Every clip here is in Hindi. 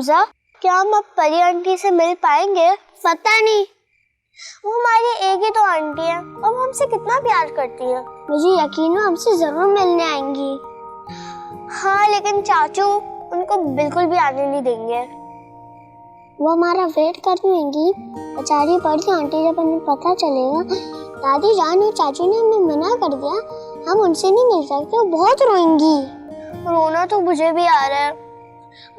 हमजा, क्या हम अब परी आंटी से मिल पाएंगे? पता नहीं, वो हमारी एक ही तो आंटी है और वो हमसे कितना प्यार करती है। मुझे यकीन है हमसे जरूर मिलने आएंगी। हाँ, लेकिन चाचू उनको बिल्कुल भी आने नहीं देंगे। वो हमारा वेट करेंगी। बेचारी परी आंटी, जब हमें पता चलेगा दादी जान और चाचू ने हमें मना कर दिया, हम उनसे नहीं मिल सकते, वो बहुत रोएंगी। रोना तो मुझे भी आ रहा है।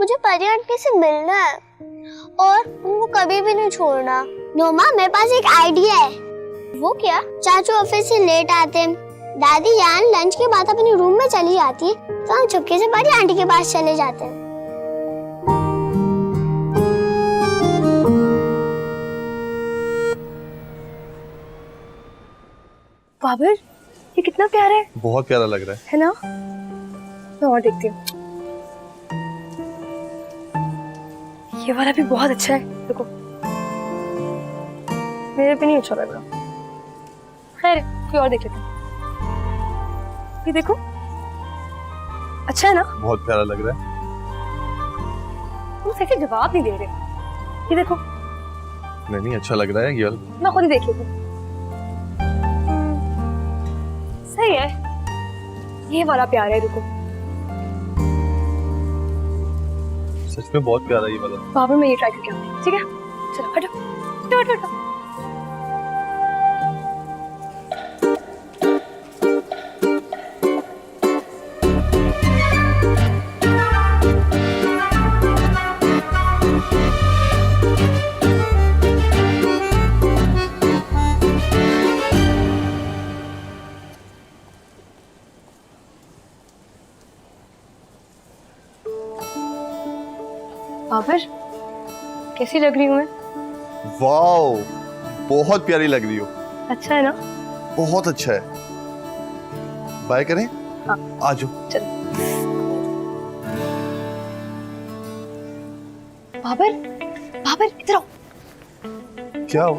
मुझे परी आंटी से मिलना है और उनको कभी भी नहीं छोड़ना। नोमा, मेरे पास एक आइडिया है। वो क्या? चाचू ऑफिस से लेट आते हैं, दादी जान लंच के बाद अपने रूम में चली जाती है, तो हम चुपके से परी आंटी के पास चले जाते हैं। बाबर, ये कितना प्यारा है। बहुत प्यारा लग रहा है ना? मैं और देखती हूँ। ये वाला भी बहुत अच्छा है। देखो, मेरे पे नहीं अच्छा लग रहा। खैर, कोई और देख लेते हैं। ये देखो, अच्छा है ना? बहुत प्यारा लग रहा है। तुम सही जवाब नहीं दे रहे। ये देखो। नहीं, अच्छा लग रहा है ये। मैं खुद ही देख लेती हूँ। सही है, ये वाला प्यारा है। रुको, सच में बहुत प्यारा है ये वाला। बाबर, मैं ये ट्राई करके आऊंगी, ठीक है? चलो हटो हटो हटो हटो। बाबर, कैसी लग रही हूँ मैं? वाओ, बहुत प्यारी लग रही हो। अच्छा है ना? बहुत अच्छा है। बाय करें? हाँ। आ जाओ। चलो। बाबर, बाबर इधर आओ। क्या हो?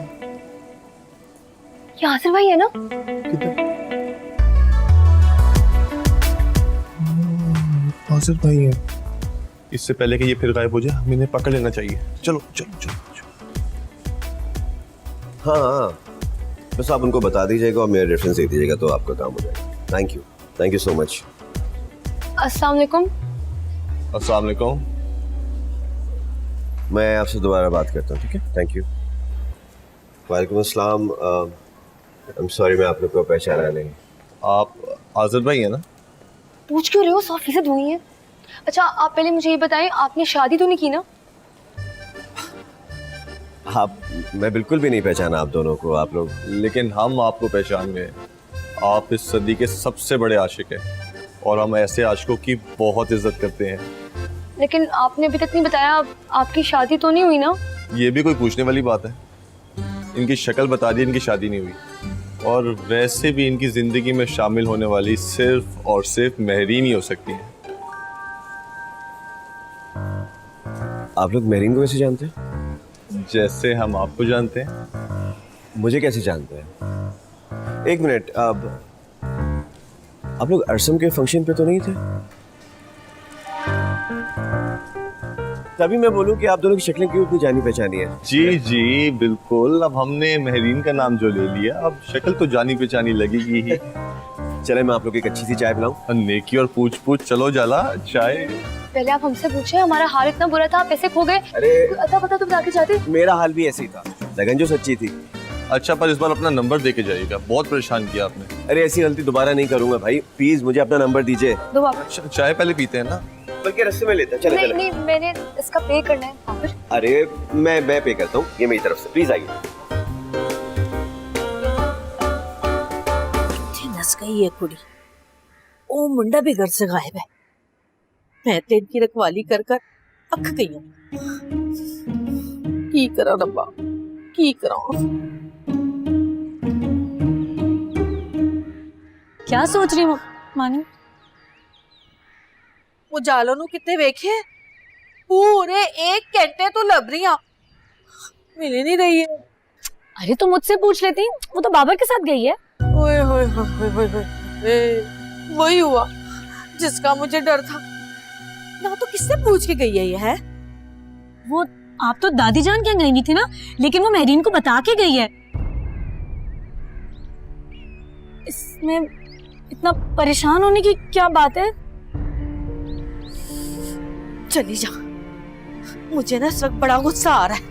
ये आसिर भाई है ना? किधर? आसिर भाई है। इससे पहले कि ये फिर गायब हो जाए, हमें इन्हें पकड़ लेना चाहिए। चलो चलो चलो, चलो। हाँ, बस आप उनको बता दीजिएगा और मेरा रेफरेंस दे दीजिएगा तो आपका काम हो जाएगा। Thank you so much. अस्सलाम वालेकुम। अस्सलाम वालेकुम। मैं आपसे दोबारा बात करता हूँ, ठीक है? Thank you. वालेकुम अस्सलाम। आई एम सॉरी, मैं आप लोग को पहचाना नहीं। आप आसिर भाई है ना? पूछ क्यों रहे हो? 100% हुई है। अच्छा, आप पहले मुझे ये बताएं, आपने शादी तो नहीं की ना? आप, मैं बिल्कुल भी नहीं पहचाना आप दोनों को, आप लोग। लेकिन हम आपको पहचान गए। आप इस सदी के सबसे बड़े आशिक हैं और हम ऐसे आशिकों की बहुत इज्जत करते हैं। लेकिन आपने अभी तक नहीं बताया, आपकी शादी तो नहीं हुई ना? ये भी कोई पूछने वाली बात है? इनकी शक्ल बता दी, इनकी शादी नहीं हुई। और वैसे भी इनकी जिंदगी में शामिल होने वाली सिर्फ और सिर्फ महरीन ही हो सकती है। आप लोग महरीन को कैसे जानते हैं? जैसे हम आपको जानते हैं। मुझे कैसे जानते हैं? एक मिनट, आप लोग अरसम के फंक्शन पे तो नहीं थे? तभी मैं बोलूं कि आप दोनों की शक्लें क्यों इतनी जानी पहचानी है। जी जी बिल्कुल, अब हमने महरीन का नाम जो ले लिया, अब शक्ल तो जानी पहचानी लगेगी ही। चले, मैं आप लोग एक अच्छी सी चाय पिलाऊं? नेकी और पूछ पूछ, चलो जाला चाय। पहले आप हमसे पूछे, हमारा हाल इतना बुरा था, आप ऐसे खो गए। अरे अता पता तो बता के जाते। मेरा हाल भी ऐसे ही था, लगन जो सच्ची थी। अच्छा, पर इस बार अपना नंबर दे के जाइएगा, बहुत परेशान किया आपने। अरे ऐसी गलती दोबारा नहीं करूंगा भाई, प्लीज मुझे अपना नंबर दीजिए। दो बाबर। चाय पहले पीते हैं ना? बल्कि रस्ते में लेते हैं। चले नहीं चले। नहीं, मैंने इसका पे करना है बाबर। अरे मैं पे करता हूँ, ये मेरी तरफ से, प्लीज आइए। नस गई है कुड़ी, ओ मुंडा भी घर से गायब है। मैं तो इनकी रखवाली कर कर अक गई हूँ। की करा रब्बा, की करा। क्या सोच रही मानी? वो जालो नु कितने वेखे, पूरे 1 घंटे तो लभ रही मिल ही नहीं रही है। अरे तो मुझसे पूछ लेती, वो तो बाबर के साथ गई है। ओए होए होए होए होए, वही हुआ जिसका मुझे डर था ना। तो किससे पूछ के गई है ये? है वो आप तो दादी जान क्या गई नहीं थी ना, लेकिन वो मेहरीन को बता के गई है। इसमें इतना परेशान होने की क्या बात है? चली जा, मुझे ना इस वक्त बड़ा गुस्सा आ रहा है।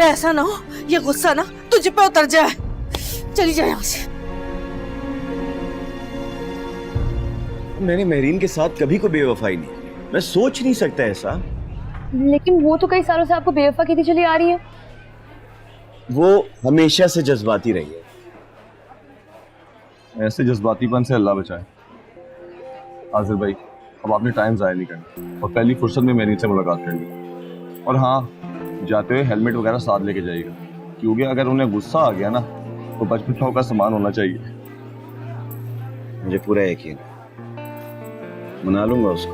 ऐसा ना हो ये गुस्सा ना तुझे पे उतर जाए। चली जा यहाँ से। मैंने मेहरीन के साथ कभी कोई बेवफाई नहीं की, मैं सोच नहीं सकता ऐसा। लेकिन वो तो कई सालों से आपको बेवफा की चली आ रही है। वो हमेशा से जज्बाती रही है। ऐसे जज्बातीपन से अल्लाह बचाए। आजिर भाई, अब आपने टाइम ज़ाया नहीं करना और पहली फुर्सत में मेरी से मुलाकात कर ली। और हाँ, जाते हुए हेलमेट वगैरह साथ लेके जाइएगा, क्योंकि अगर उन्हें गुस्सा आ गया ना तो बचपन का सामान होना चाहिए। मुझे पूरा यकीन है, मना लूंगा उसको,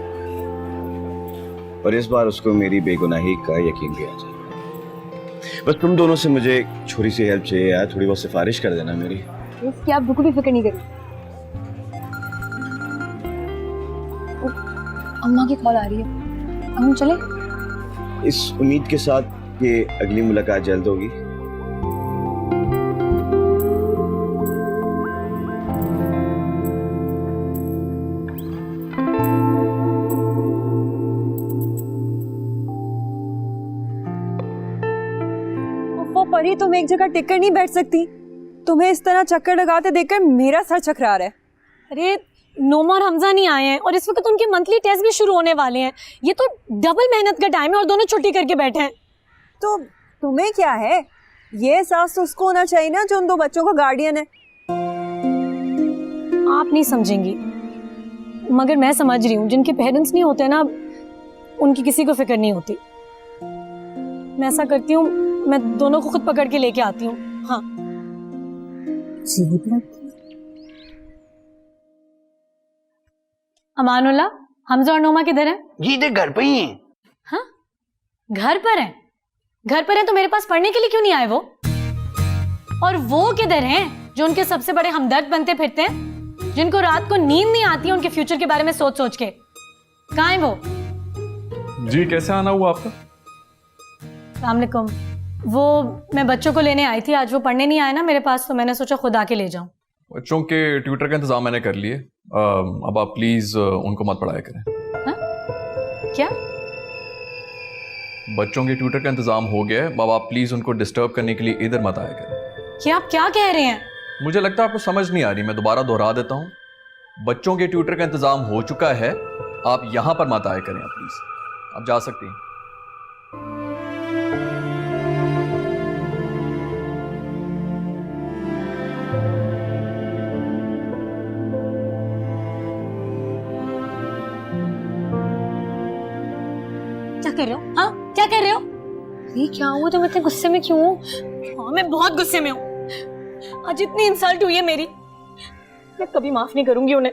और इस बार उसको मेरी बेगुनाही का यकीन भी आ जाएगा। बस तुम दोनों से मुझे एक छोटी सी हेल्प चाहिए यार, थोड़ी बहुत सिफारिश कर देना मेरी। इसकी आप बिल्कुल भी फिक्र नहीं करिए। अम्मा की कॉल आ रही है, हम चले? इस उम्मीद के साथ कि अगली मुलाकात जल्द होगी। वो परी, तुम एक जगह टिक कर नहीं बैठ सकती? तुम्हें इस तरह चक्कर लगाते देखकर मेरा सर चकरा रहा है। अरे नोमा और हमजा नहीं आए हैं और इस वक्त उनके मंथली टेस्ट भी शुरू होने वाले हैं। ये तो डबल मेहनत का टाइम है और दोनों छुट्टी करके बैठे हैं। तो तुम्हें क्या है, ये एहसास तो उसको होना चाहिए ना जो उन दो बच्चों का गार्डियन है। आप नहीं समझेंगी, मगर मैं समझ रही हूँ। जिनके पेरेंट्स नहीं होते ना, उनकी किसी को फिक्र नहीं होती। मैं ऐसा करती हूँ, मैं दोनों को खुद पकड़ के लेके आती हूँ। हाँ, अमानुल्लाह, हमजा और नोमा किधर हैं? जी इधर घर पे ही हैं। हाँ, घर पर हैं? घर पर हैं तो मेरे पास पढ़ने के लिए क्यों नहीं आए वो? और वो किधर हैं जो उनके सबसे बड़े हमदर्द बनते फिरते हैं, जिनको रात को नींद नहीं आती है उनके फ्यूचर के बारे में सोच सोच के? कहाँ है वो? जी कैसे आना हुआ आपका? अस्सलाम वालेकुम। वो मैं बच्चों को लेने आई थी, आज वो पढ़ने नहीं आए ना मेरे पास, तो मैंने सोचा खुद आके ले जाऊं। बच्चों के ट्यूटर का इंतजाम मैंने कर लिए। अब आप प्लीज उनको मत पढ़ाया करें। हाँ? क्या? बच्चों के ट्यूटर का इंतजाम हो गया है, अब आप प्लीज उनको डिस्टर्ब करने के लिए इधर मत आया करें। क्या आप क्या कह रहे हैं? मुझे लगता है आपको समझ नहीं आ रही, मैं दोबारा दोहरा देता हूँ। बच्चों के ट्यूटर का इंतजाम हो चुका है, आप यहाँ पर मत आया करें। आप प्लीज आप जा सकती हैं। क्या कर रहे हो? हाँ, क्या कर रहे हो? ये क्या हुआ? तुम इतने गुस्से में क्यों हो? हाँ, मैं बहुत गुस्से में हूँ। आज इतनी इंसल्ट हुई है मेरी, मैं कभी माफ नहीं करूंगी उन्हें।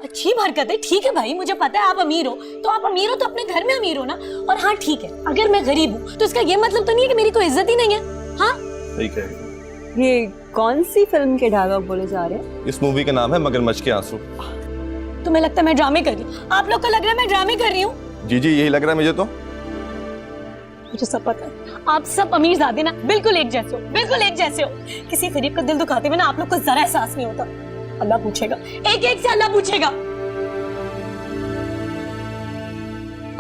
अच्छी हरकत है, ठीक है भाई, मुझे पता है आप अमीर हो, तो आप अमीर हो तो अपने घर में अमीर हो ना। और हाँ ठीक है, अगर मैं गरीब हूँ तो इसका ये मतलब तो नहीं है कि मेरी कोई इज्जत ही नहीं है। हाँ, सही कह रही है। ये कौन सी फिल्म के डायलॉग बोले जा रहे हैं? इस मूवी का नाम है मगरमच्छ के आंसू। तुम्हें लगता है मैं ड्रामे कर रही हूँ? आप लोग को लग रहा है मैं ड्रामे कर रही हूँ? जी जी, यही लग रहा है मुझे तो। मुझे सब पता है, आप सब अमीर ज़ादे ना बिल्कुल एक जैसे हो, बिल्कुल एक जैसे हो। किसी गरीब का दिल दुखाते हुए ना आप लोग को जरा एहसास नहीं होता। अल्लाह पूछेगा, एक एक से अल्लाह पूछेगा।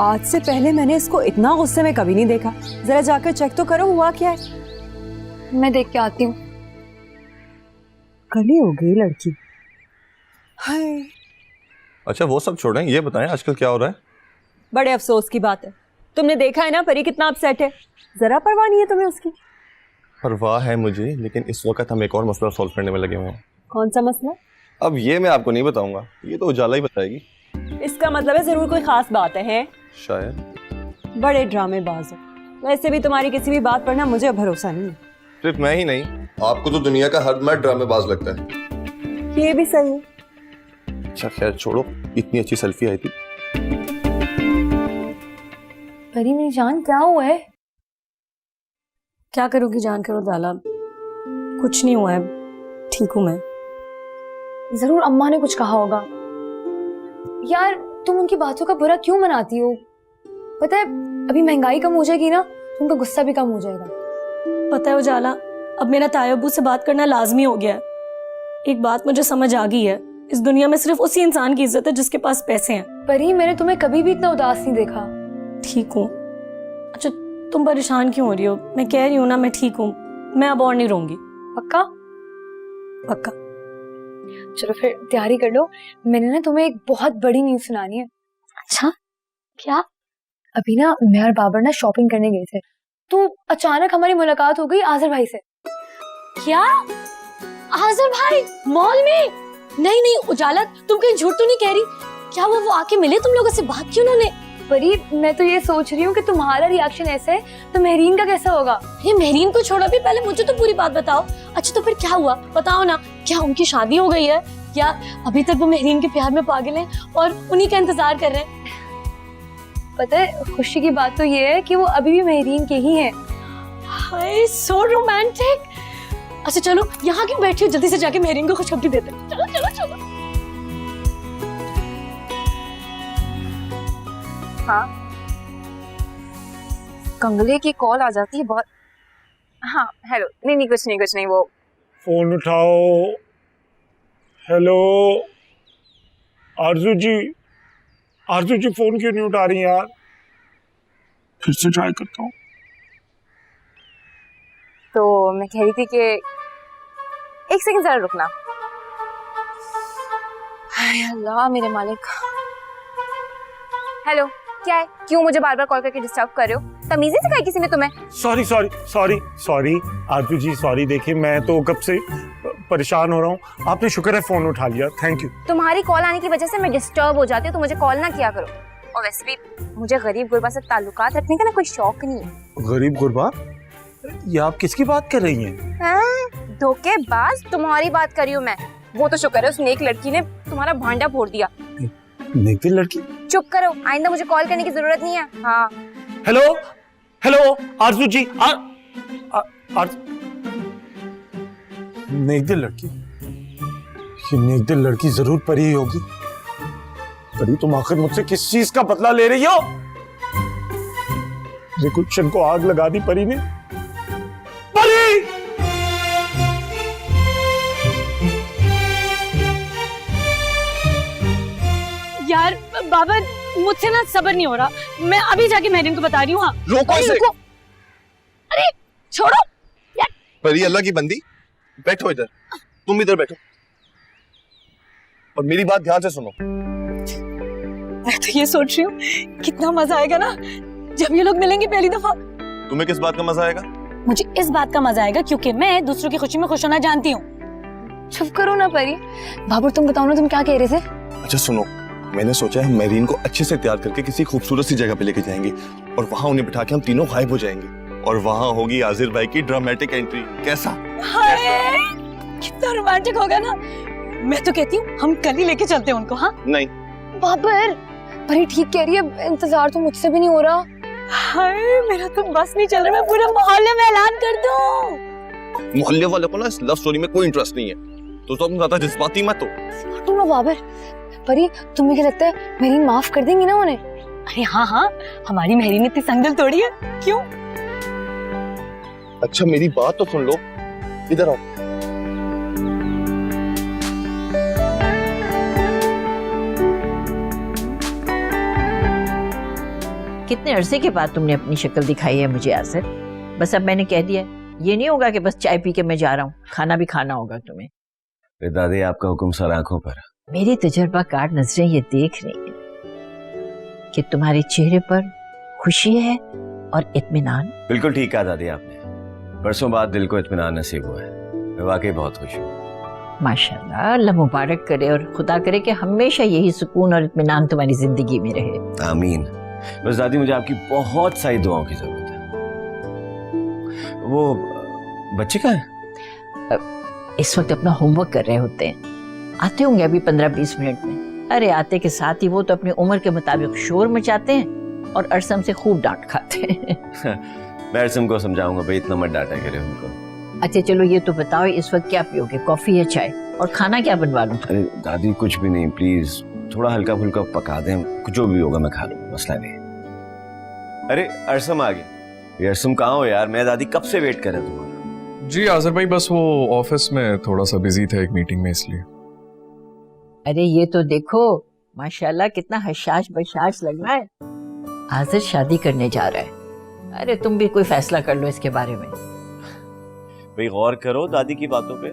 आज से पहले मैंने इसको इतना गुस्से में कभी नहीं देखा। जरा जाकर चेक तो करो हुआ क्या है। मैं देख के आती हूँ। कली हो गई लड़की। हाय, अच्छा वो सब छोड़ें, ये बताएं आजकल क्या हो रहा है? बड़े अफसोस की बात है, तुमने देखा है ना परी कितना अपसेट है। जरा परवाह नहीं है तुम्हें उसकी। परवाह है मुझे, लेकिन इस वक्त हम एक और मसला सॉल्व करने में लगे हुए हैं। कौन सा मसला? अब ये मैं आपको नहीं बताऊंगा, ये तो उजाला ही बताएगी। इसका मतलब है जरूर कोई खास बात है? शायद। बड़े ड्रामेबाज हो। वैसे भी तुम्हारी किसी भी बात पर ना मुझे भरोसा नहीं है। सिर्फ मैं ही नहीं, आपको तो दुनिया का हर मर्द ड्रामेबाज लगता है। ये भी सही है। अच्छा खैर छोड़ो, इतनी अच्छी सेल्फी आई थी। परी मेरी जान, क्या हुआ है? क्या करोगी जान, करो दाला। कुछ नहीं हुआ है, ठीक हूं मैं। जरूर अम्मा ने कुछ कहा होगा। यार तुम उनकी बातों का बुरा क्यों मनाती हो? पता है अभी महंगाई कम हो जाएगी ना तो उनका गुस्सा भी कम हो जाएगा। पता है उजाला, अब मेरा ताया अब्बू से बात करना लाजमी हो गया है। एक बात मुझे समझ आ गई है, इस दुनिया में सिर्फ उसी इंसान की इज्जत है जिसके पास पैसे हैं। परी मैंने तुम्हें कभी भी इतना उदास नहीं देखा। ठीक हूँ। अच्छा तुम परेशान क्यों हो रही हो? मैं कह रही हूँ ना मैं ठीक हूँ, मैं अब और नहीं रहूंगी। पक्का? पक्का। चलो फिर तैयारी कर लो, मैंने ना तुम्हें एक बहुत बड़ी न्यूज़ सुनानी है। अच्छा क्या? अभी ना मैं और बाबर ना शॉपिंग करने गए थे तो अचानक हमारी मुलाकात हो गई आज़र भाई से। क्या? आज़र भाई मॉल में? नहीं नहीं उजाला, तुम कहीं झूठ तो नहीं कह रही? क्या वो आके मिले तुम लोगों से, बात क्यों उन्होंने? परी मैं तो ये सोच रही हूँ कि तुम्हारा रिएक्शन ऐसे है तो मेहरीन का कैसा होगा। ये मेहरीन को छोड़ो, भी पहले मुझे तो पूरी बात बताओ। अच्छा तो फिर क्या हुआ, बताओ ना। क्या उनकी शादी हो गई है या अभी तक वो मेहरीन के प्यार में पागल हैं और उन्हीं का इंतजार कर रहे हैं? पता है खुशी की बात तो ये है कि वो अभी भी मेहरीन के ही हैं। हाय सो रोमांटिक। अच्छा चलो यहाँ क्यों बैठी हो, जल्दी से जाके मेहरीन को खुशखबरी देते हैं। चलो चलो चलो। हाँ कंगले की कॉल आ जाती है बहुत। हाँ हेलो, नहीं नहीं कुछ नहीं वो फोन उठाओ। हेलो आरजू जी फोन क्यों नहीं उठा रही यार? फिर से ट्राई करता हूँ। तो मैं कह रही थी कि एक सेकंड जरा रुकना। हाय अल्लाह मेरे मालिक। हेलो क्या है, क्यों मुझे बार बार कॉल करके डिस्टर्ब कर रहे हो? तमीज़ नहीं सिखाई किसी ने तुम्हें? सॉरी आरजू जी सॉरी। देखिए मैं तो कब से परेशान हो रहा हूँ, आपने शुक्र है फोन उठा लिया, थैंक यू। तुम्हारी कॉल आने की वजह से मैं डिस्टर्ब हो जाती हूँ तो मुझे कॉल ना किया करो। और वैसे भी मुझे गरीब गुरबा से ताल्लुकात रखने का ना कोई शौक नहीं है। गरीब गुरबा? ये आप किसकी बात कर रही हैं? धोखेबाज, तुम्हारी बात कर रही हूँ मैं। वो तो शुक्र है उस नेक लड़की ने तुम्हारा भांडा फोड़ दिया। नेक लड़की? चुप करो, आइंदा मुझे कॉल करने की जरूरत नहीं है। हाँ हेलो आरजू जी नेक लड़की? ये नेक लड़की जरूर परी ही होगी। परी तुम आखिर मुझसे किस चीज का बदला ले रही हो? मेरे गुलशन को आग लगा दी परी ने। परी! यार बाबर मुझसे ना सब्र नहीं हो रहा, मैं अभी जाके मेहरीन को बता रही हूँ। हाँ रोको इसे। अरे छोड़ो यार। परी अल्लाह की बंदी, बैठो इधर, तुम इधर बैठो और मेरी बात ध्यान से सुनो। मैं तो ये सोच रही हूँ कितना मजा आएगा ना जब ये लोग मिलेंगे पहली दफा। तुम्हें किस बात का मजा आएगा? मुझे इस बात का मजा आएगा क्योंकि मैं दूसरों की खुशी में खुश होना जानती हूँ। चुप करो ना परी। बाबर तुम बताओ ना तुम क्या कह रहे थे? अच्छा सुनो, मैंने सोचा है मेहरीन को अच्छे से तैयार करके किसी खूबसूरत सी जगह पे लेके जाएंगे और वहां उन्हें बिठा के हम तीनों गायब हो जाएंगे और वहां होगी आजिर भाई की ड्रामेटिक एंट्री। कैसा? हाय कितना रोमांटिक होगा ना। मैं तो कहती हूँ हम कल ही लेके चलते हैं उनको। हाँ नहीं बाबर, परी ठीक कह रही है, इंतजार तो मुझसे भी नहीं हो रहा। हाय मेरा तो बस नहीं चल रहा, मैं पूरे मोहल्ले में ऐलान कर दूं। मोहल्ले वाले को ना इस लव स्टोरी में कोई इंटरेस्ट नहीं है, तो तुम ज्यादा जज्बाती मत हो। तुम ना बाबर। परी तुम्हें क्या लगता है मेहरीन माफ कर देंगी ना उन्हें? अरे हाँ हाँ, हमारी मेहरीन इतनी संगल तोड़ी है। क्यों? अच्छा मेरी बात तो सुन लो, इधर आओ। कितने अरसे के बाद तुमने अपनी शक्ल दिखाई है मुझे आसिर। बस अब मैंने कह दिया, ये नहीं होगा कि बस चाय पी के मैं जा रहा हूँ, खाना भी खाना होगा तुम्हें। दादी आपका हुक्म सर आंखों पर। मेरी तजुर्बाकार नजरें ये देख रही हैं कि तुम्हारे चेहरे पर खुशी है और इत्मीनान। बिल्कुल ठीक कहा दादी आपने, बरसों बाद दिल को इत्मीनान नसीब हुआ है। मैं वाकई बहुत खुश हूँ। माशाल्लाह, अल्लाह मुबारक करे और खुदा करे कि हमेशा यही सुकून और इत्मीनान तुम्हारी जिंदगी में रहे। आमीन। बस दादी मुझे आपकी बहुत सारी दुआओं की जरूरत है। वो बच्चे कहाँ हैं? इस वक्त अपना होमवर्क कर रहे होते हैं, आते होंगे अभी 15-20 मिनट में। अरे आते के साथ ही वो तो अपनी उम्र के मुताबिक शोर मचाते हैं और अरसम से खूब डांट खाते हैं। मैं अरसम को समझाऊंगा भाई, इतना मत डांटा करे उनको। अच्छा चलो ये तो बताओ इस वक्त क्या पियोगे, कॉफी या चाय? और खाना क्या बनवा लूं? अरे दादी कुछ भी नहीं, प्लीज थोड़ा हल्का फुल्का पका दें, जो भी होगा मैं खा लूंगा, मसला नहीं। अरे अरसम आ गया। ये अरसम कहाँ हो यार? मैं दादी कब से वेट कर रहा हूँ तुम्हारा। जी आजर भाई, बस वो ऑफिस में थोड़ा सा बिजी था एक मीटिंग में, इसलिए। अरे ये तो देखो, माशाल्लाह कितना हशाश बशाश लग रहा है। आज़र शादी करने जा रहा है। अरे तुम भी कोई फैसला कर लो इसके बारे में। भाई गौर करो दादी की बातों पे।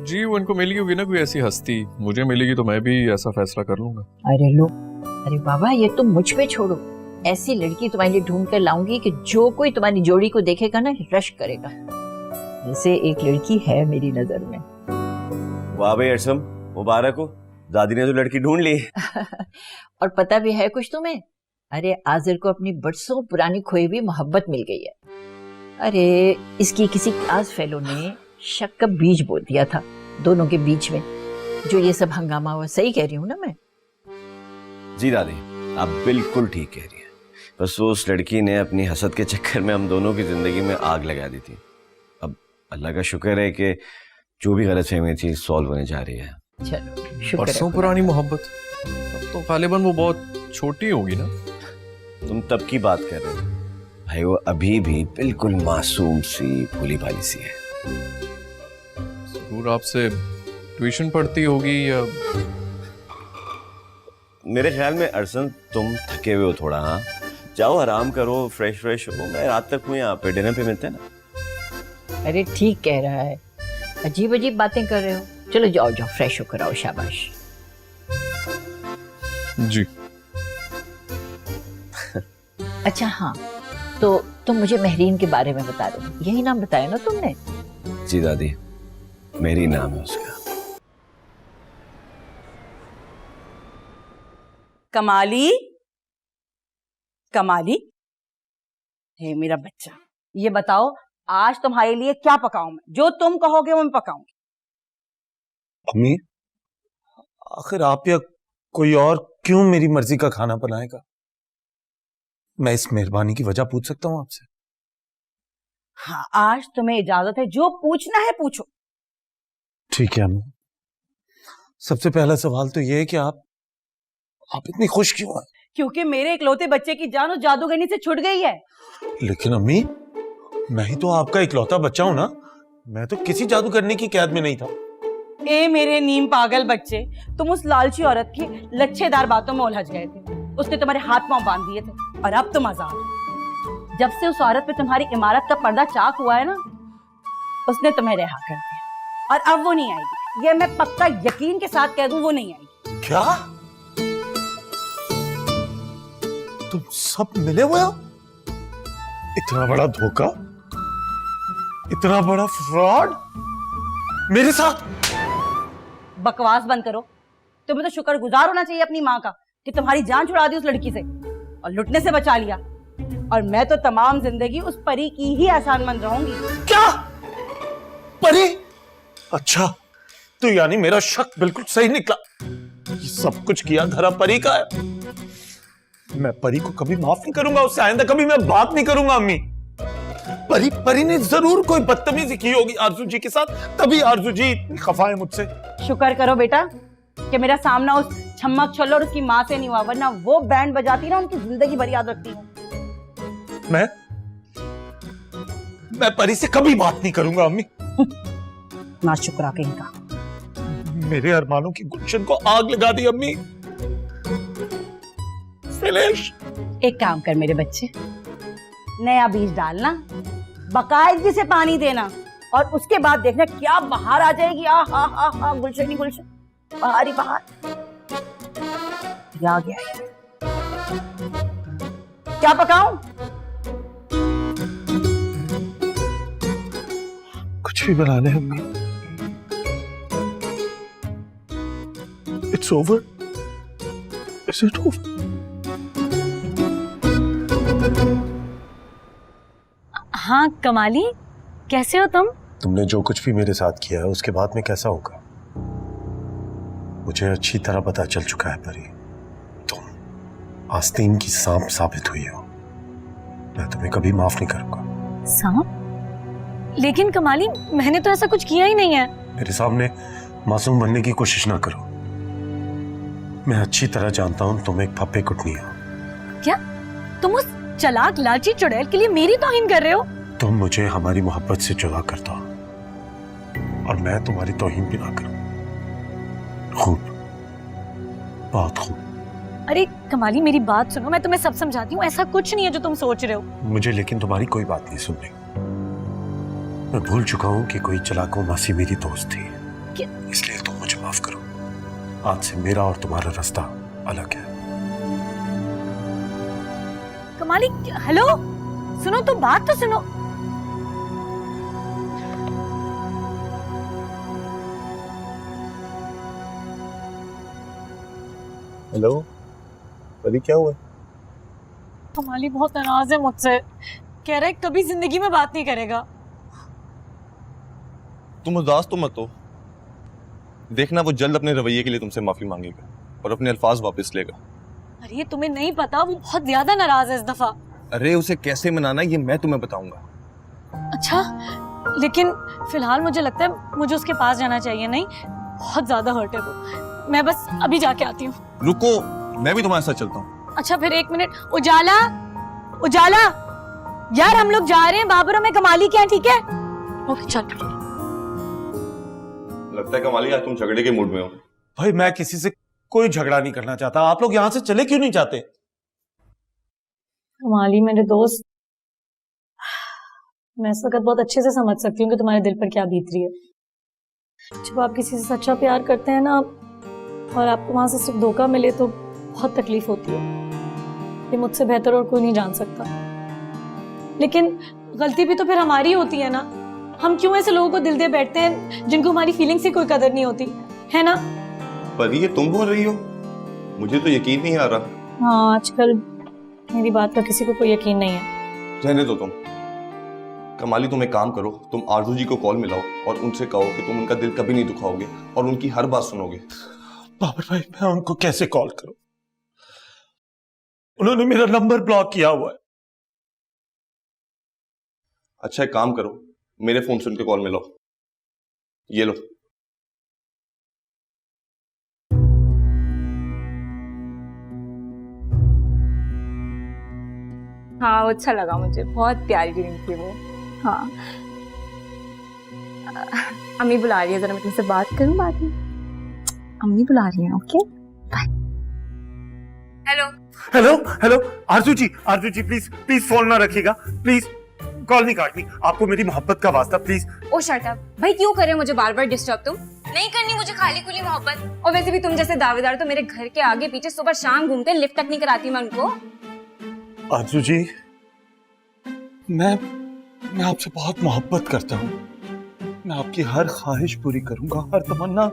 जी वो इनको मिली होगी ना कोई ऐसी हस्ती, मुझे मिलेगी तो मैं भी ऐसा फैसला कर लूंगा। अरे लो, अरे बाबा ये तुम मुझ पे छोड़ो। ऐसी लड़की तुम्हारे लिए ढूंढ कर लाऊंगी कि जो कोई तुम्हारी जोड़ी को देखेगा ना रश करेगा। जैसे एक लड़की है मेरी नजर में। वाह भाई अरसम, मुबारक हो, दादी ने तो लड़की ढूंढ ली। और पता भी है कुछ तुम्हें? अरे आज़र को अपनी बरसों पुरानी खोई हुई मोहब्बत मिल गई है। अरे इसकी किसी क्लास फेलो ने शक का बीज बो दिया था दोनों के बीच में, जो ये सब हंगामा हुआ। सही कह रही हूँ ना मैं? जी दादी, आप बिल्कुल ठीक कह रही हैं। बस वो उस लड़की ने अपनी हसद के चक्कर में हम दोनों की जिंदगी में आग लगा दी थी। अब अल्लाह का शुक्र है कि जो भी गलतफहमी थी सॉल्व होने जा रही है। चलो शुक्र बरसों है। पुरानी मोहब्बत, अब तो गालिबन वो बहुत छोटी होगी ना। तुम तब की बात कर रहे हो भाई, वो अभी भी बिल्कुल मासूम सी भोली भाली सी है। जरूर आपसे ट्यूशन पढ़ती होगी या? मेरे ख्याल में अरसन तुम थके हुए हो थोड़ा। हाँ जाओ आराम करो, फ्रेश हो। मैं रात तक हूँ यहाँ पे, डिनर पे मिलते हैं ना। अरे ठीक कह रहा है, अजीब अजीब बातें कर रहे हो। चलो जाओ जाओ, फ्रेश होकर आओ। शाबाश। जी अच्छा हाँ, तो तुम मुझे महरीन के बारे में बता रहे हो, यही नाम बताया ना तुमने? जी दादी, मेरी नाम है उसका। कमाली, कमाली, हे मेरा बच्चा, ये बताओ आज तुम्हारे लिए क्या पकाऊं मैं? जो तुम कहोगे वो मैं पकाऊंगी। अम्मी, आखिर आप या कोई और क्यों मेरी मर्जी का खाना बनाएगा? मैं इस मेहरबानी की वजह पूछ सकता हूँ आपसे? हाँ, आज तुम्हें इजाजत है, जो पूछना है पूछो। ठीक है अम्मी। सबसे पहला सवाल तो ये है कि आप इतनी खुश क्यों हैं? क्योंकि मेरे इकलौते बच्चे की जान उस जादूगरनी से छुट गई है। लेकिन अम्मी, मैं ही तो आपका इकलौता बच्चा हूं ना। मैं तो किसी जादूगरनी की कैद में नहीं था। ए मेरे नीम पागल बच्चे, तुम उस लालची औरत की लच्छेदार बातों में उलझ गए थे। उसने तुम्हारे हाथ पांव बांध दिए थे और अब तुम आजाद हो। जब से उस औरत पे तुम्हारी इमारत का पर्दा चाक हुआ है ना, उसने तुम्हें रिहा कर दिया और अब वो नहीं आएगी। ये मैं पक्का यकीन के साथ कह दूं, वो नहीं आएगी। क्या तुम सब मिले हुए हो? इतना बड़ा धोखा, इतना बड़ा फ्रॉड मेरे साथ? बकवास बंद करो। तुम्हें तो शुक्रगुजार होना चाहिए अपनी माँ का कि तुम्हारी जान छुड़ा दी उस लड़की से और लुटने से बचा लिया। और मैं तो तमाम जिंदगी उस परी की ही एहसानमंद रहूंगी। क्या परी? अच्छा, तो यानी मेरा शक बिल्कुल सही निकला। ये सब कुछ किया धरा परी का है। मैं परी को कभी माफ नहीं करूंगा, उससे आइंदा कभी मैं बात नहीं करूंगा। अम्मी, परी ने जरूर कोई बदतमीजी की होगी आरजू जी के साथ, तभी आरजू जी इतनी खफा है मुझसे। शुक्र करो बेटा कि मेरा सामना उस छम्मक छल्लो और उसकी माँ से नहीं हुआ, वरना वो बैंड बजाती ना, उनकी जिंदगी भर याद रखती हूँ। मैं परी से कभी बात नहीं करूंगा अम्मी। ना शुक्रा कहीं का। मेरे अरमानों की गुलशन को आग लगा दी अम्मी। फिनिश। एक काम कर मेरे बच्चे, नया बीज डालना, बाकायदगी से पानी देना और उसके बाद देखना क्या बहार आ जाएगी। आ हा हा हा, गुलशन ही गुलशन, बहार ही बहार। आ गया है। क्या पकाऊं? कुछ भी बना ले अम्मी। It's over. Is it over? हाँ कमाली, कैसे हो तुम? तुमने जो कुछ भी मेरे साथ किया है उसके बाद में कैसा होगा मुझे अच्छी तरह पता चल चुका है परी। तुम आस्तीन की सांप साबित हुई हो। मैं तुम्हें कभी माफ नहीं करूंगा। सांप? लेकिन कमाली, मैंने तो ऐसा कुछ किया ही नहीं है। मेरे सामने मासूम बनने की कोशिश ना करो। मैं अच्छी तरह जानता हूं तुम एक फप्पे कुटनी हो। क्या? तुम उस चालाक लालची चुड़ैल के लिए मेरी तौहीन कर रहे हो? तुम मुझे हमारी मोहब्बत से जुदा कर दो और मैं तुम्हारी तौहीन भी ना करूं। खूब, बहुत खूब। अरे कमाली, मेरी बात सुनो, मैं तुम्हें सब समझाती हूँ। ऐसा कुछ नहीं है जो तुम सोच रहे हो। मुझे लेकिन तुम्हारी कोई बात नहीं सुननी। मैं भूल चुका हूँ कि कोई चलाको मासी मेरी दोस्त थी, इसलिए तुम मुझे माफ करो। आज से मेरा और तुम्हारा रास्ता अलग है। कमाली, हेलो, सुनो तो, बात तो सुनो। हेलो परी, क्या हुआ? कमाली बहुत नाराज है मुझसे, कह रहा है कभी जिंदगी में बात नहीं करेगा। तुम उदास तो मत हो, देखना वो जल्द अपने रवैये के लिए तुमसे माफी मांगेगा और अपने अल्फाज वापस लेगा। अरे तुम्हें नहीं पता, वो बहुत ज्यादा नाराज है इस दफा। अरे उसे कैसे मनाना ये मैं तुम्हें बताऊंगा। अच्छा, लेकिन फिलहाल मुझे लगता है मुझे उसके पास जाना चाहिए। नहीं, बहुत ज्यादा हर्ट है वो। मैं बस अभी जाके आती हूँ। रुको, मैं भी तुम्हारे साथ चलता हूँ। अच्छा फिर एक मिनट। उजाला, उजाला, यार हम लोग जा रहे हैं बाबरों में कमाली के यहाँ, ठीक है? ओके चल। लगता है कमाली आज तुम झगड़े के मूड में हो। भाई मैं किसी से कोई झगड़ा नहीं करना चाहता। आप लोग यहां से चले क्यों नहीं जाते? कमाली मेरे दोस्त, मैं इस वक्त बहुत अच्छे से समझ सकती हूँ कि तुम्हारे दिल पर क्या बीत रही है। जब आप किसी से सच्चा प्यार करते हैं ना, और आपको वहां से सिर्फ धोखा मिले तो बहुत तकलीफ होती है। ये मुझसे बेहतर और कोई नहीं जान सकता। लेकिन गलती भी तो फिर हमारी होती है ना। हम क्यों ऐसे लोगों को दिल दे बैठते हैं जिनको हमारी फीलिंग्स की कोई कदर नहीं होती है ना? पर ये तुम बोल रही हो, मुझे तो यकीन नहीं आ रहा। हाँ, आजकल मेरी बात का किसी को कोई यकीन नहीं है। रहने दो तुम। कमाली तुम एक काम करो, तुम आरजू जी को कॉल मिलाओ और उनसे कहो कि तुम उनका दिल कभी नहीं दुखाओगे और उनकी हर बात सुनोगे। बाबर भाई, मैं उनको कैसे कॉल करूं? उन्होंने मेरा नंबर ब्लॉक किया हुआ है। अच्छा एक काम करो, मेरे फोन से उनके कॉल मिलाओ। ये लो। हाँ वो अच्छा लगा मुझे, बहुत प्यारी रिंग थी वो। हाँ अम्मी बुला रही है, जरा मैं तुमसे बात करूं बाद में। अम्मी बुला रही है, okay bye. Hello hello hello, Arzoo ji please please phone ना रखिएगा, प्लीज कॉल नहीं काटनी। आपको मेरी मोहब्बत का वास्ता, प्लीज। ओ शट अप भाई, क्यों कर रहे हो मुझे बार बार डिस्टर्ब? तुम नहीं करनी मुझे खाली खुली मोहब्बत। और वैसे भी तुम जैसे दावेदार तो मेरे घर के आगे पीछे सुबह शाम घूमते, लिफ्ट तक नहीं कराती मैं उनको। आरजू जी, मैं आपसे बहुत मोहब्बत करता हूँ। मैं आपकी हर ख्वाहिश पूरी करूंगा, हर तमन्ना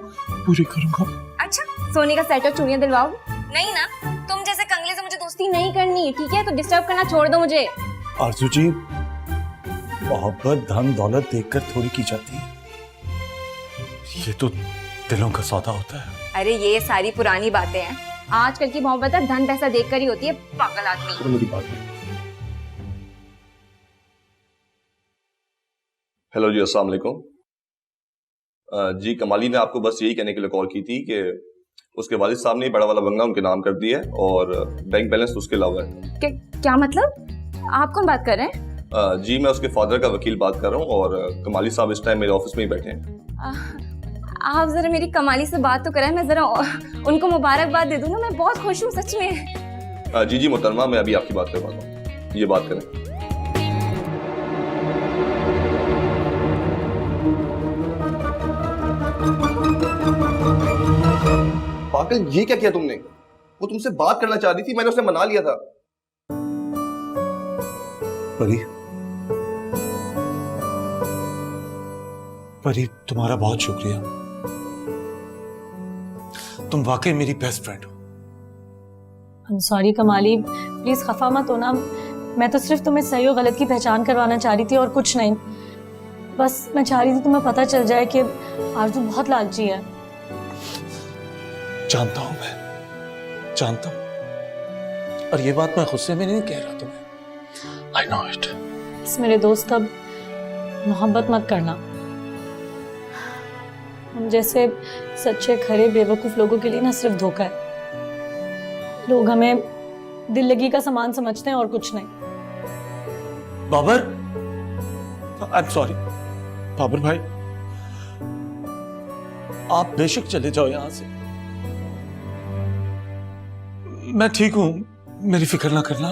पूरी करूंगा। अच्छा, सोने का सेट और चूड़ियां दिलवाओगे? नहीं ना, तुम जैसे कंगले से मुझे दोस्ती नहीं करनी, ठीक है? तो डिस्टर्ब करना छोड़ दो मुझे। आरजू जी, मोहब्बत धन दौलत देखकर थोड़ी की जाती है, ये तो दिलों का सौदा होता है। अरे ये सारी पुरानी बातें हैं। आजकल की मोहब्बत धन पैसा देखकर ही होती है, पागल आदमी। तो मेरी बात है। हेलो जी, अस्सलाम वालेकुम। जी कमाली ने आपको बस यही कहने के लिए कॉल की थी कि उसके वालिद साहब ने बड़ा वाला बंगला उनके नाम कर दिया है और बैंक बैलेंस उसके अलावा है। क्या मतलब? आप कौन बात कर रहे हैं? जी मैं उसके फादर का वकील बात कर रहा हूँ और कमाली साहब इस टाइम मेरे ऑफिस में ही बैठे हैं। आप जरा मेरी कमाली से बात तो करें, मैं जरा उनको मुबारकबाद दे दूं ना। मैं बहुत खुश हूँ सच में। जी मोहतरमा, मैं अभी आपकी बात करवाता हूँ, ये बात करें। पागल, ये क्या किया तुमने? वो तुमसे बात करना चाह रही थी, मैंने उसे मना लिया था। परी, तुम्हारा बहुत शुक्रिया। तुम वाकई मेरी बेस्ट फ्रेंड हो। I'm sorry कमाली, प्लीज खफा मत होना। मैं तो सिर्फ तुम्हें सही और गलत की पहचान करवाना चाह रही थी और कुछ नहीं। बस मैं चाह रही थी तुम्हें पता चल जाए कि आरजू बहुत लालची है। जानता हूं, मैं जानता हूं, और ये बात मैं गुस्से में नहीं कह रहा तुम्हें। I know it। बस मेरे दोस्त, अब मोहब्बत मत करना। हम जैसे सच्चे खरे बेवकूफ लोगों के लिए ना सिर्फ धोखा है। लोग हमें दिल लगी का सामान समझते हैं और कुछ नहीं। Babar, I am sorry. Babar भाई, आप बेशक चले जाओ यहां से। मैं ठीक हूं, मेरी फिक्र ना करना।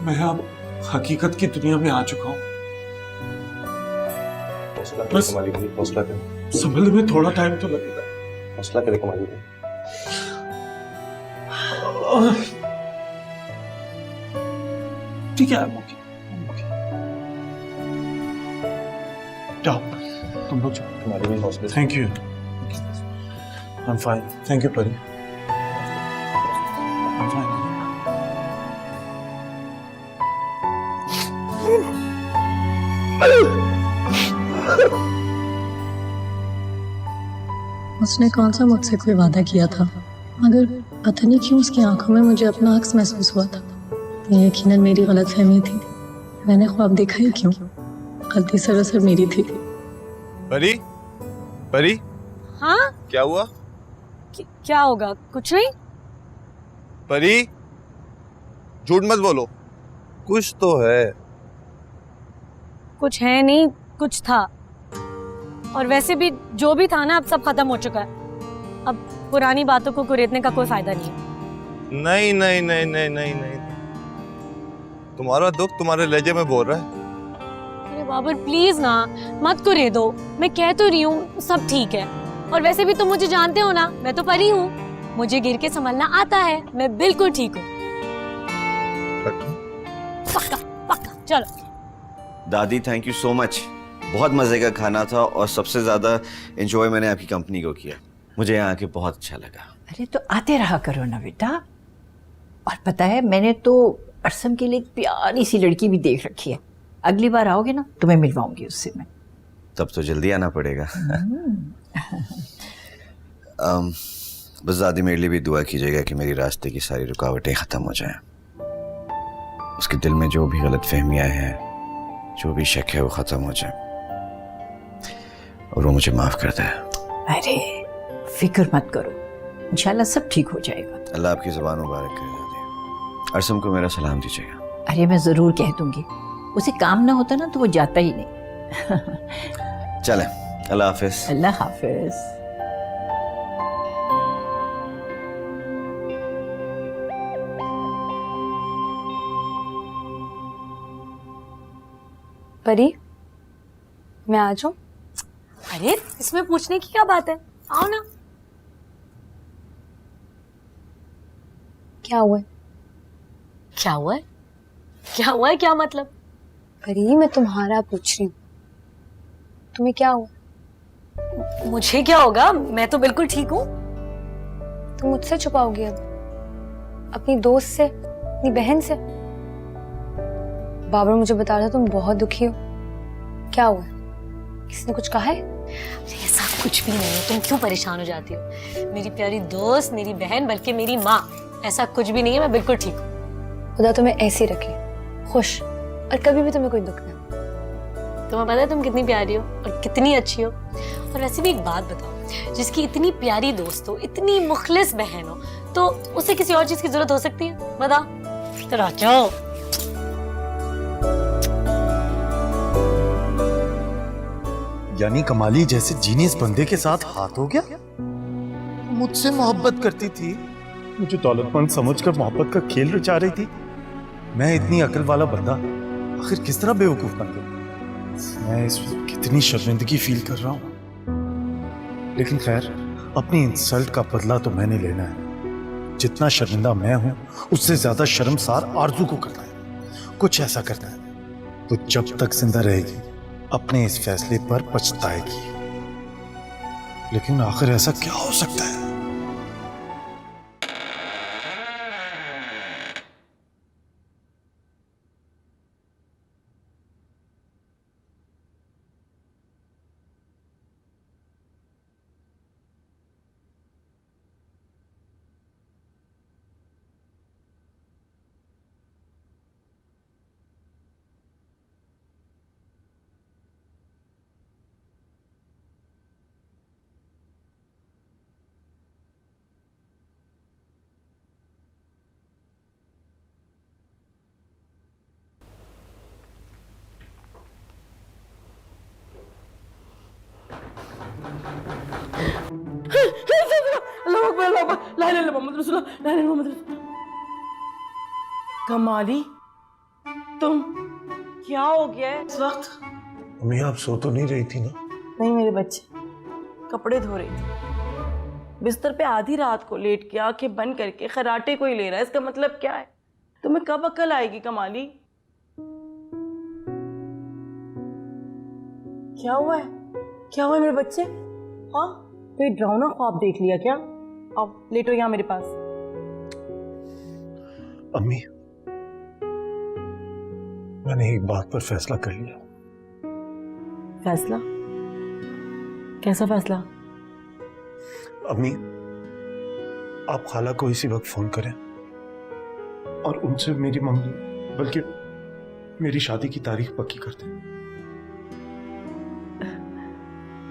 मैं अब हकीकत की दुनिया में आ चुका हूं। बस संभलने में थोड़ा टाइम तो लगेगा। हौसला करे कमाली भाई। ठीक है, जाओ तुम लोग जाओ। कमाली भाई हौसले से। Thank you. I am fine. Thank you Pari. I am fine. उसने कौन सा मुझसे कोई वादा किया था, मगर पता नहीं क्यों उसकी आंखों में मुझे अपना अक्स महसूस हुआ था। ये यकीनन मेरी गलतफहमी थी। मैंने ख्वाब देखा ही क्यों, गलती सरासर मेरी थी। परी, परी, हाँ क्या हुआ? क्या होगा? कुछ नहीं। परी, झूठ मत बोलो, कुछ तो है। कुछ है नहीं, कुछ था। और वैसे भी जो भी था ना, अब सब खत्म हो चुका है। अब पुरानी बातों को कुरेदने का कोई फायदा नहीं है। नहीं नहीं नहीं नहीं नहीं नहीं, तुम्हारा दुख तुम्हारे लहजे में बोल रहा है। अरे बाबर प्लीज ना, मत कुरेदो। मैं कह तो रही हूँ सब ठीक है। और वैसे भी तुम मुझे जानते हो ना, मैं तो परी हूँ। मुझे गिर के संभलना आता है। मैं बिल्कुल ठीक हूँ। पक्का पक्का, चलो। दादी, थैंक यू सो मच। बहुत मजे का खाना था और सबसे ज्यादा एंजॉय मैंने आपकी कंपनी को किया। मुझे यहाँ आके बहुत अच्छा लगा। अरे तो आते रहा करो ना बेटा। और पता है, मैंने तो अरसम के लिए एक प्यारी सी लड़की भी देख रखी है। अगली बार आओगे ना, तुम्हें मिलवाऊंगी उससे मैं। तब तो जल्दी आना पड़ेगा। बस दादी मेरे लिए भी दुआ कीजिएगा कि मेरी रास्ते की सारी रुकावटें खत्म हो जाएं। उसके दिल में जो भी गलत फहमियाँ हैं, जो भी शक है, वो खत्म हो जाए और वो मुझे माफ कर दे। अरे फिक्र मत करो, इंशाल्लाह सब ठीक हो जाएगा। अल्लाह आपकी ज़ुबान मुबारक करे दादी। अरसम को मेरा सलाम दीजिएगा। अरे मैं जरूर कह दूंगी। उसे काम ना होता ना तो वो जाता ही नहीं। चले, अल्लाह हाफिज। अल्लाह हाफिज। परी, मैं आ जाऊं? अरे इसमें पूछने की क्या बात है, आओ ना। क्या हुआ है? क्या हुआ है? क्या हुआ है? क्या मतलब? परी, मैं तुम्हारा पूछ रही हूँ, तुम्हें क्या हुआ? मुझे क्या होगा? मैं तो बिल्कुल ठीक हूँ। तुम मुझसे छुपाओगी अब? अपनी दोस्त से, अपनी बहन से? बाबर मुझे बता रहा था तुम बहुत दुखी हो। क्या हुआ? किसी ने कुछ कहा है? ऐसा कुछ भी नहीं है, तुम क्यों परेशान हो जाती हो? मेरी प्यारी दोस्त, मेरी बहन, बल्कि मेरी माँ, ऐसा कुछ भी नहीं है। मैं बिल्कुल ठीक हूँ। खुदा तुम्हें ऐसे रखे, खुश, और कभी भी तुम्हें कोई दुख ना। तुम्हें पता है तुम कितनी प्यारी हो और कितनी अच्छी हो। और वैसे भी एक बात बताओ, जिसकी इतनी प्यारी दोस्त हो, इतनी मुखलिस बहन हो, तो उसे किसी और चीज की जरूरत हो सकती है? बताओ तो राजो। यानी कमाली जैसे जीनियस बंदे के साथ हाथ हो गया। मुझसे मोहब्बत करती थी, मुझे दौलतमंद समझकर मोहब्बत का खेल रचा रही थी। मैं इतनी अकल वाला बंदा आखिर किस तरह बेवकूफ बन गया। मैं इस वक्त कितनी शर्मिंदगी फील कर रहा हूं। लेकिन खैर, अपनी इंसल्ट का बदला तो मैंने लेना है। जितना शर्मिंदा मैं हूं, उससे ज्यादा शर्मसार आरजू को करना है। कुछ ऐसा करना है तो जब तक जिंदा रहेगी अपने इस फैसले पर पछताएगी। लेकिन आखिर ऐसा क्या हो सकता है? अल्लाह अकबर, अल्लाह अकबर, ला इलाहा इल्लल्लाह मुहम्मद रसूलुल्लाह, ला इलाहा इल्लल्लाह मुहम्मद रसूलुल्लाह। कमाली, तुम क्या हो गया है इस वक्त? अम्मी आप सो तो नहीं रही थी ना? नहीं मेरे बच्चे, कपड़े धो रही थी। बिस्तर पे आधी रात को लेट के आंखें बंद करके खराटे को ही ले रहा है, इसका मतलब क्या है? तुम्हें कब अक्ल आएगी कमाली? क्या हुआ है? क्या हुआ है मेरे बच्चे? हाँ, कोई डरावना ख्वाब देख लिया क्या? आओ लेटो यहाँ मेरे पास। अम्मी मैंने एक बात पर फैसला कर लिया। फैसला? कैसा फैसला? अम्मी आप खाला को इसी वक्त फोन करें और उनसे मेरी मम्मी बल्कि मेरी शादी की तारीख पक्की कर दें।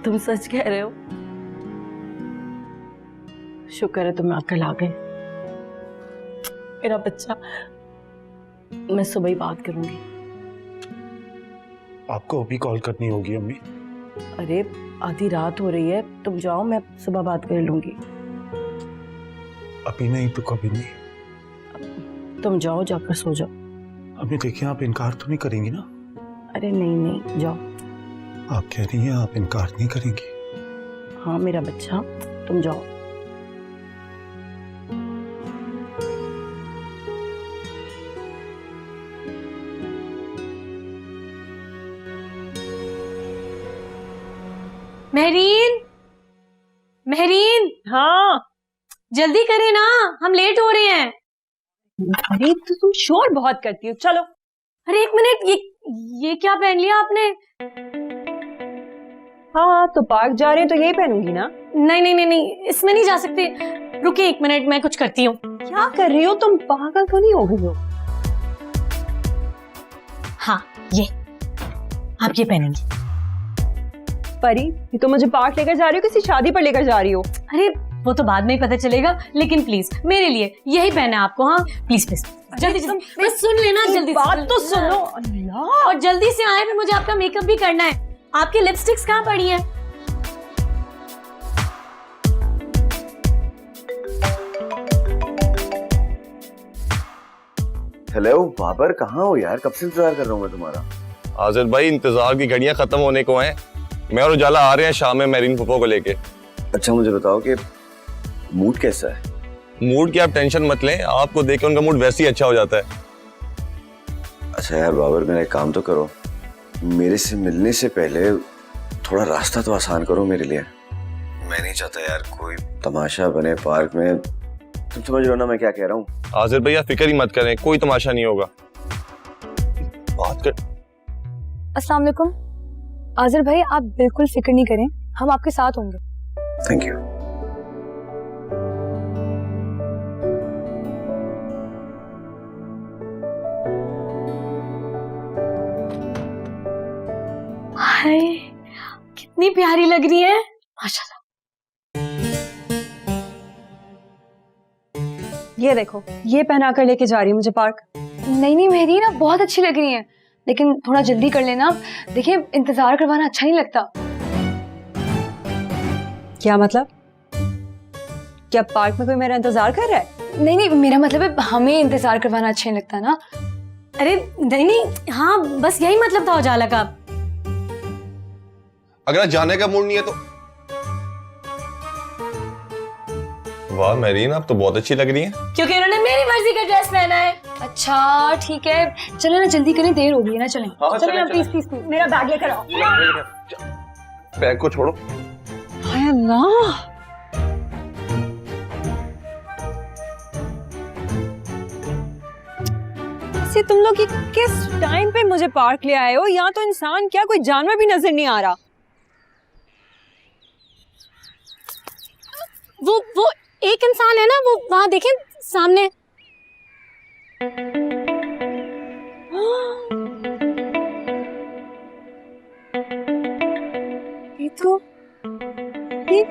तुम सच कह रहे हो? शुक्र है तुम्हें अकल आ गई मेरा बच्चा। मैं सुबह ही बात करूंगी। आपको अभी कॉल करनी होगी अम्मी। अरे आधी रात हो रही है, तुम जाओ, मैं सुबह बात कर लूंगी। अभी नहीं तो कभी नहीं। तुम जाओ, जाकर सो जाओ। अम्मी देखिए आप इनकार तो नहीं करेंगी ना? अरे नहीं नहीं, जाओ। आप कह रही हैं आप इनकार नहीं करेंगी? हाँ मेरा बच्चा, तुम जाओ। महरीन, महरीन, हाँ जल्दी करें ना, हम लेट हो रहे हैं। अरे तो तुम शोर बहुत करती हो, चलो। अरे एक मिनट, ये क्या पहन लिया आपने? हाँ तो पार्क जा रहे हैं तो यही पहनूंगी ना। नहीं नहीं नहीं नहीं, इसमें नहीं जा सकते। रुकिए एक मिनट, मैं कुछ करती हूँ। क्या कर रही हो तुम? पागल तो नहीं हो गई हो? हाँ ये आप ये पहनेंगी। परी ये तो मुझे पार्क लेकर जा रही हो, किसी शादी पर लेकर जा रही हो? अरे वो तो बाद में ही पता चलेगा, लेकिन प्लीज मेरे लिए यही पहना है आपको। हाँ प्लीज प्लीज, जल्दी जल्दी, बस सुन लेना जल्दी। बात तो सुनो। अल्लाह, और जल्दी से आए, फिर मुझे आपका मेकअप भी करना है। आपकी लिपस्टिक्स कहाँ पड़ी हैं? हेलो बाबर, कहाँ हो यार? कब से इंतजार कर रहा हूँ मैं तुम्हारा। आजिर भाई इंतजार की घड़ियां खत्म होने को हैं। मैं और उजाला आ रहे हैं शाम में मेरीन फुफो को लेके। अच्छा मुझे बताओ कि मूड कैसा है? मूड की आप टेंशन मत लें, आपको देख के उनका मूड वैसे ही अच्छा हो जाता है। अच्छा यार बाबर, मेरा एक काम तो करो, मेरे से मिलने से पहले थोड़ा रास्ता तो आसान करो मेरे लिए। मैं नहीं चाहता यार कोई तमाशा बने पार्क में। तुम समझ रहे हो ना मैं क्या कह रहा हूँ? आजिर भाई आप फिक्र ही मत करें, कोई तमाशा नहीं होगा। बात कर। अस्सलाम वालेकुम। आजिर भाई आप बिल्कुल फिक्र नहीं करें, हम आपके साथ होंगे। Thank you. हाय कितनी प्यारी लग रही है माशाल्लाह। ये देखो, ये पहना कर लेके जा रही हूँ मुझे पार्क। नहीं नहीं महरीन, आप बहुत अच्छी लग रही हैं, लेकिन थोड़ा जल्दी कर लेना। देखिए इंतजार करवाना अच्छा नहीं लगता। क्या मतलब? क्या पार्क में कोई मेरा इंतजार कर रहा है? नहीं नहीं, मेरा मतलब है हमें इंतजार करवाना अच्छा नहीं लगता ना। अरे नहीं नहीं, हाँ बस यही मतलब था उजाला का। अगर जाने का मूड नहीं है तो। वाह मेरीन, आप तो बहुत अच्छी लग रही हैं। क्योंकि उन्होंने मेरी मर्जी का ड्रेस पहना है। अच्छा ठीक है, चलो ना जल्दी करें, देर हो गई है ना। चलें चलो ना, प्लीज प्लीज प्लीज, मेरा बैग लेकर आओ। बैग को छोड़ो। हाय अल्लाह, से तुम लोग ये किस टाइम पे मुझे पार्क ले आए हो? यहाँ तो इंसान क्या कोई जानवर भी नजर नहीं आ रहा। वो एक इंसान है ना, वो वहां देखें सामने। ये तो ये